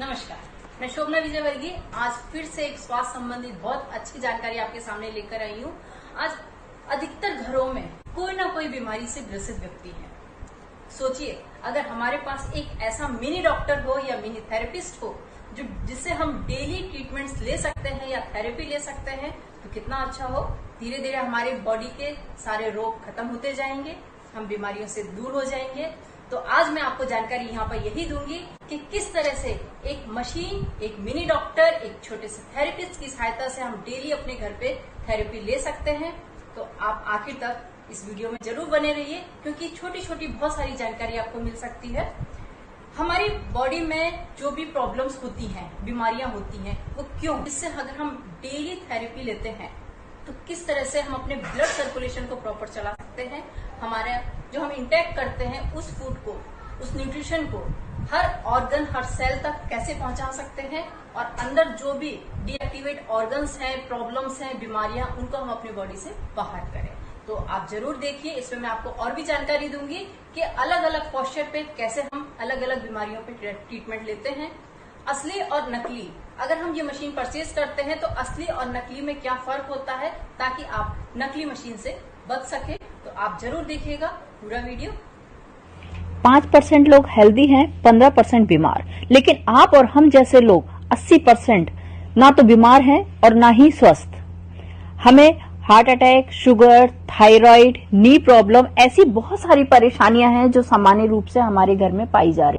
नमस्कार, मैं शोभना विजयवर्गीय आज फिर से एक स्वास्थ्य संबंधित बहुत अच्छी जानकारी आपके सामने लेकर आई हूँ। आज अधिकतर घरों में कोई ना कोई बीमारी से ग्रसित व्यक्ति है। सोचिए, अगर हमारे पास एक ऐसा मिनी डॉक्टर हो या मिनी थेरेपिस्ट हो जिससे हम डेली ट्रीटमेंट्स ले सकते हैं या थेरेपी ले सकते हैं तो कितना अच्छा हो। धीरे धीरे हमारे बॉडी के सारे रोग खत्म होते जाएंगे, हम बीमारियों से दूर हो जाएंगे। तो आज मैं आपको जानकारी यहाँ पर यही दूंगी कि किस तरह से एक मशीन, एक मिनी डॉक्टर, एक छोटे से थेरेपिस्ट की सहायता से हम डेली अपने घर पे थेरेपी ले सकते हैं। तो आप आखिर तक इस वीडियो में जरूर बने रहिए, क्योंकि छोटी छोटी बहुत सारी जानकारी आपको मिल सकती है। हमारी बॉडी में जो भी प्रॉब्लम्स होती हैं, बीमारियां होती हैं, वो क्यों, इससे अगर हम डेली थेरेपी लेते हैं तो किस तरह से हम अपने ब्लड सर्कुलेशन को प्रॉपर चला सकते हैं। हमारे जो हम इंटेक करते हैं उस फूड को, उस न्यूट्रिशन को हर ऑर्गन, हर सेल तक कैसे पहुंचा सकते हैं, और अंदर जो भी डीएक्टिवेट ऑर्गन्स हैं, प्रॉब्लम्स हैं, बीमारियां, उनको हम अपनी बॉडी से बाहर करें। तो आप जरूर देखिए, इसमें मैं आपको और भी जानकारी दूंगी कि अलग अलग पोस्चर पे कैसे हम अलग अलग बीमारियों पे ट्रीटमेंट लेते हैं। असली और नकली, अगर हम ये मशीन परचेज करते हैं तो असली और नकली में क्या फर्क होता है, ताकि आप नकली मशीन से बच सके। तो आप जरूर देखिएगा पूरा वीडियो। 5% लोग हेल्दी हैं, 15% बीमार, लेकिन आप और हम जैसे लोग 80% ना तो बीमार हैं और ना ही स्वस्थ। हमें हार्ट अटैक, शुगर, थायराइड, नी प्रॉब्लम, ऐसी बहुत सारी परेशानियां हैं जो सामान्य रूप से हमारे घर में पाई जा रही।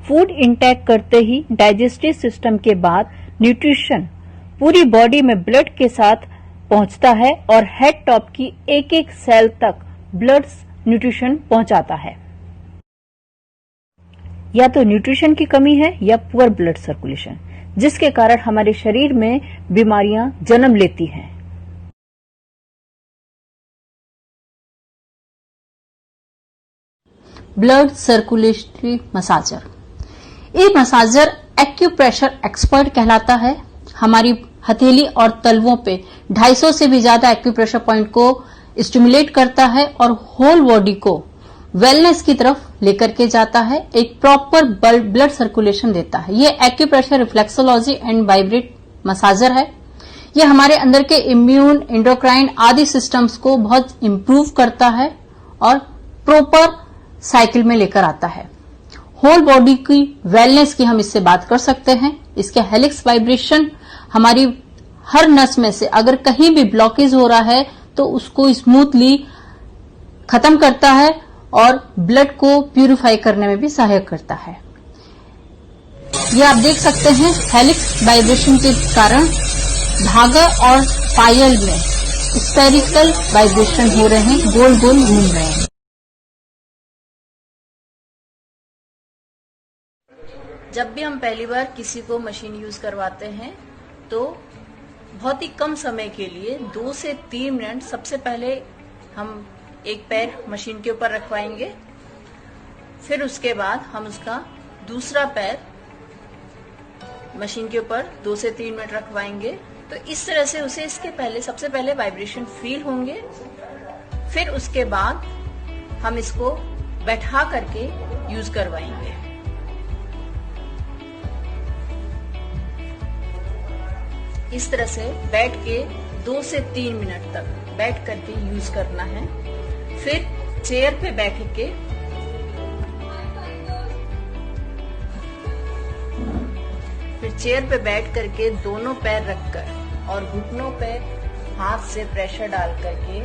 फूड इंटेक करते ही डाइजेस्टिव सिस्टम के बाद न्यूट्रिशन पूरी बॉडी में ब्लड के साथ पहुंचता है और हेड टॉप की एक एक सेल तक ब्लड न्यूट्रिशन पहुंचाता है। या तो न्यूट्रिशन की कमी है या पुअर ब्लड सर्कुलेशन, जिसके कारण हमारे शरीर में बीमारियां जन्म लेती हैं। ब्लड सर्कुलेटरी मसाजर, ये मसाजर एक्यूप्रेशर एक्सपर्ट कहलाता है। हमारी हथेली और तलवों पे 250 से भी ज्यादा एक्यूप्रेशर पॉइंट को स्टिमुलेट करता है और होल बॉडी को वेलनेस की तरफ लेकर के जाता है, एक प्रॉपर ब्लड सर्कुलेशन देता है। ये acupressure reflexology and vibrate massager है। ये हमारे अंदर के इम्यून, एंडोक्राइन आदि सिस्टम्स को बहुत इंप्रूव करता है और प्रॉपर साइकिल में लेकर आता है। होल बॉडी की वेलनेस की हम इससे बात कर सकते हैं। इसके हेलिक्स वाइब्रेशन हमारी हर नस में से अगर कहीं भी ब्लॉकेज हो रहा है तो उसको स्मूथली खत्म करता है और ब्लड को प्यूरिफाई करने में भी सहायक करता है। ये आप देख सकते हैं, हेलिक्स वाइब्रेशन के कारण धागा और पायल में स्फेरिकल वाइब्रेशन हो रहे हैं, गोल गोल घूम रहे हैं। जब भी हम पहली बार किसी को मशीन यूज करवाते हैं तो बहुत ही कम समय के लिए 2 से 3 मिनट सबसे पहले हम एक पैर मशीन के ऊपर रखवाएंगे, फिर उसके बाद हम उसका दूसरा पैर मशीन के ऊपर 2 से 3 मिनट रखवाएंगे। तो इस तरह से उसे इसके पहले सबसे पहले वाइब्रेशन फील होंगे, फिर उसके बाद हम इसको बैठा करके यूज करवाएंगे। इस तरह से बैठ के 2 से 3 मिनट तक बैठ करके यूज करना है। फिर चेयर पे बैठ के करके दोनों पैर रखकर और घुटनों पे हाथ से प्रेशर डाल करके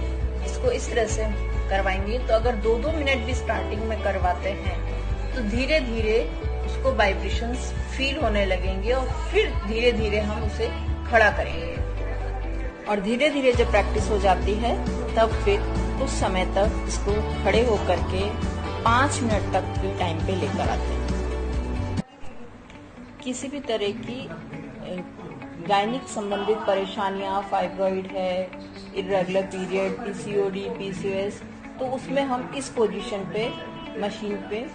इसको इस तरह से करवाएंगे। तो अगर 2-2 मिनट भी स्टार्टिंग में करवाते हैं तो धीरे धीरे उसको वाइब्रेशंस फील होने लगेंगे और फिर धीरे धीरे हम उसे खड़ा करेंगे। और धीरे धीरे जब प्रैक्टिस हो जाती है तब फिर कुछ समय तक इसको खड़े होकर के 5 मिनट तक के टाइम पे लेकर आते हैं। किसी भी तरह की गायनिक संबंधित परेशानियां, फाइब्रॉइड है, इरेगुलर पीरियड, पीसीओडी, पीसीओएस, तो उसमें हम इस पोजीशन पे मशीन पे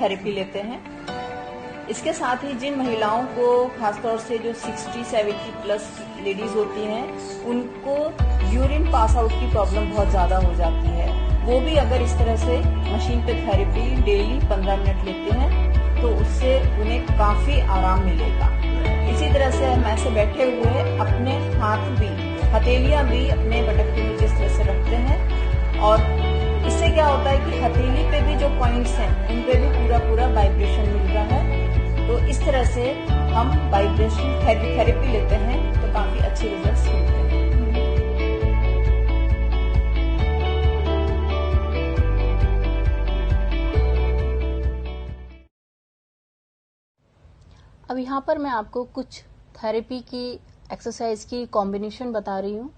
थेरेपी लेते हैं। इसके साथ ही जिन महिलाओं को खासतौर से जो 60-70 प्लस लेडीज होती हैं, उनको यूरिन पास आउट की प्रॉब्लम बहुत ज्यादा हो जाती है, वो भी अगर इस तरह से मशीन पे थेरेपी डेली 15 मिनट लेते हैं तो उससे उन्हें काफी आराम मिलेगा। इसी तरह से हम ऐसे बैठे हुए अपने हाथ भी, हथेलियां भी अपने बटक के नीचे इस तरह से रखते हैं और इससे क्या होता है कि हथेली पे भी जो पॉइंट्स हैं उन पे भी पूरा पूरा वाइब्रेशन मिल रहा है। तो इस तरह से हम वाइब्रेशन थेरेपी लेते हैं तो काफी अच्छे रिजल्ट्स मिलते हैं। अब यहाँ पर मैं आपको कुछ थेरेपी की एक्सरसाइज की कॉम्बिनेशन बता रही हूँ।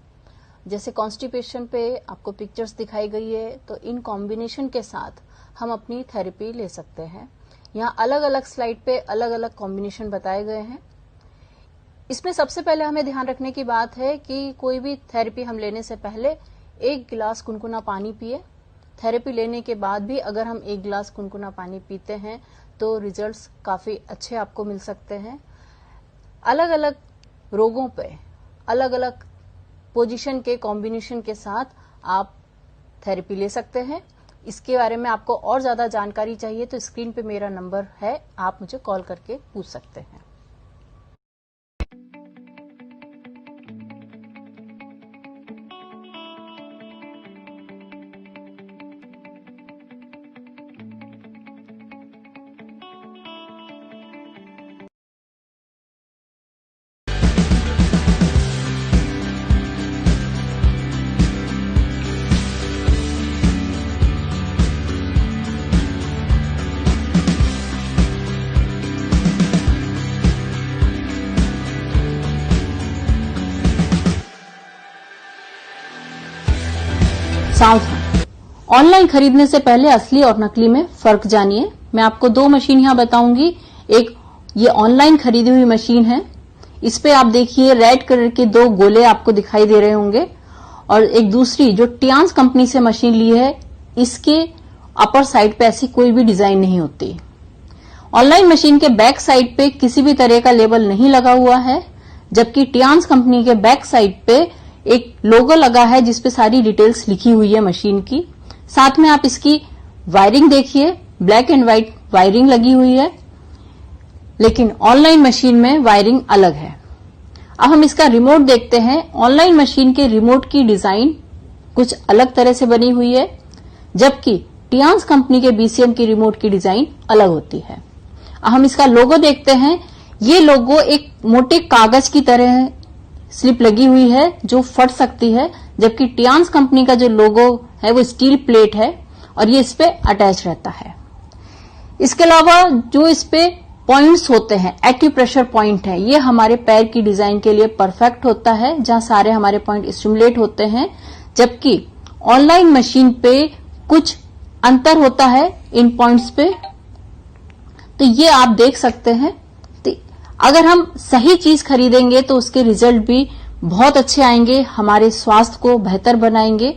जैसे कॉन्स्टिपेशन पे आपको पिक्चर्स दिखाई गई है, तो इन कॉम्बिनेशन के साथ हम अपनी थेरेपी ले सकते हैं। यहाँ अलग अलग स्लाइड पे अलग अलग कॉम्बिनेशन बताए गए हैं। इसमें सबसे पहले हमें ध्यान रखने की बात है कि कोई भी थेरेपी हम लेने से पहले 1 गिलास गुनगुना पानी पिए। थेरेपी लेने के बाद भी अगर हम 1 गिलास गुनगुना पानी पीते हैं तो रिजल्ट्स काफी अच्छे आपको मिल सकते हैं। अलग अलग रोगों पे अलग अलग पोजीशन के कॉम्बिनेशन के साथ आप थेरेपी ले सकते हैं। इसके बारे में आपको और ज्यादा जानकारी चाहिए तो स्क्रीन पे मेरा नंबर है, आप मुझे कॉल करके पूछ सकते हैं। सावधान, ऑनलाइन खरीदने से पहले असली और नकली में फर्क जानिए। मैं आपको 2 मशीन यहां बताऊंगी। एक ये ऑनलाइन खरीदी हुई मशीन है, इस पे आप देखिए रेड कलर के 2 गोले आपको दिखाई दे रहे होंगे, और एक दूसरी जो टियांस कंपनी से मशीन ली है, इसके अपर साइड पे ऐसी कोई भी डिजाइन नहीं होती। ऑनलाइन मशीन के बैक साइड पे किसी भी तरह का लेबल नहीं लगा हुआ है, जबकि टियांस कंपनी के बैक साइड पे एक लोगो लगा है जिसपे सारी डिटेल्स लिखी हुई है मशीन की। साथ में आप इसकी वायरिंग देखिए, ब्लैक एंड व्हाइट वायरिंग लगी हुई है, लेकिन ऑनलाइन मशीन में वायरिंग अलग है। अब हम इसका रिमोट देखते हैं। ऑनलाइन मशीन के रिमोट की डिजाइन कुछ अलग तरह से बनी हुई है, जबकि टियांस कंपनी के बीसीएम की रिमोट की डिजाइन अलग होती है। अब हम इसका लोगो देखते हैं। ये लोगो एक मोटे कागज की तरह स्लिप लगी हुई है जो फट सकती है, जबकि टियांस कंपनी का जो लोगो है वो स्टील प्लेट है और ये इस पे अटैच रहता है। इसके अलावा जो इस पे पॉइंट्स होते हैं, एक्यूप्रेशर पॉइंट है, ये हमारे पैर की डिजाइन के लिए परफेक्ट होता है, जहां सारे हमारे पॉइंट स्टिमुलेट होते हैं, जबकि ऑनलाइन मशीन पे कुछ अंतर होता है इन पॉइंट्स पे। तो ये आप देख सकते हैं। अगर हम सही चीज खरीदेंगे तो उसके रिजल्ट भी बहुत अच्छे आएंगे, हमारे स्वास्थ्य को बेहतर बनाएंगे।